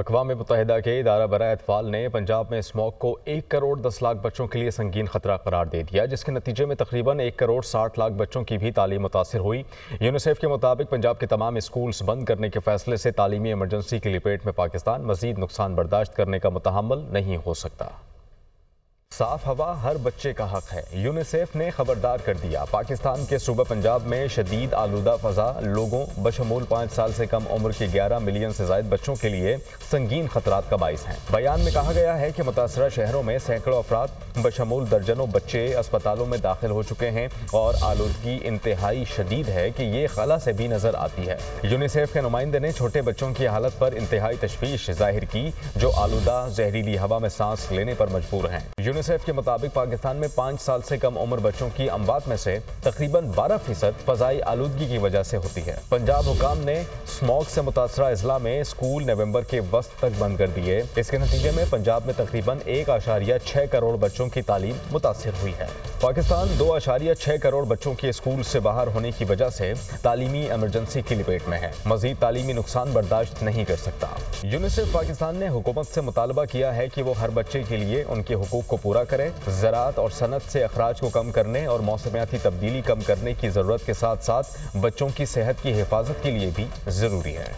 اقوام متحدہ کے ادارہ برائے اطفال نے پنجاب میں اسموگ کو 1 کروڑ 10 لاکھ بچوں کے لیے سنگین خطرہ قرار دے دیا، جس کے نتیجے میں تقریباً 1 کروڑ 60 لاکھ بچوں کی بھی تعلیم متاثر ہوئی۔ یونیسیف کے مطابق پنجاب کے تمام اسکولز بند کرنے کے فیصلے سے تعلیمی ایمرجنسی کی لپیٹ میں پاکستان مزید نقصان برداشت کرنے کا متحمل نہیں ہو سکتا۔ صاف ہوا ہر بچے کا حق ہے، یونیسیف نے خبردار کر دیا۔ پاکستان کے صوبہ پنجاب میں شدید آلودہ فضا لوگوں بشمول 5 سال سے کم عمر کے 11 ملین سے زائد بچوں کے لیے سنگین خطرات کا باعث ہیں۔ بیان میں کہا گیا ہے کہ متاثرہ شہروں میں سینکڑوں افراد بشمول درجنوں بچے اسپتالوں میں داخل ہو چکے ہیں اور آلودگی انتہائی شدید ہے کہ یہ خلا سے بھی نظر آتی ہے۔ یونیسیف کے نمائندے نے چھوٹے بچوں کی حالت پر انتہائی تشویش ظاہر کی جو آلودہ زہریلی ہوا میں سانس لینے پر مجبور ہیں۔ یونیسیف کے مطابق پاکستان میں 5 سال سے کم عمر بچوں کی اموات میں سے تقریباً 12% فضائی آلودگی کی وجہ سے ہوتی ہے۔ پنجاب حکام نے اسموگ سے متاثرہ اضلاع میں اسکول نومبر کے وسط تک بند کر دیے۔ اس کے نتیجے میں پنجاب میں تقریباً 1.6 کروڑ بچوں کی تعلیم متاثر ہوئی ہے۔ پاکستان 2.6 کروڑ بچوں کے اسکول سے باہر ہونے کی وجہ سے تعلیمی ایمرجنسی کی لپیٹ میں ہے، مزید تعلیمی نقصان برداشت نہیں کر سکتا۔ یونیسیف پاکستان نے حکومت سے مطالبہ کیا ہے کہ وہ ہر بچے کے لیے ان کے حقوق کو پورا کرے۔ زراعت اور صنعت سے اخراج کو کم کرنے اور موسمیاتی تبدیلی کم کرنے کی ضرورت کے ساتھ ساتھ بچوں کی صحت کی حفاظت کے لیے بھی ضروری ہے۔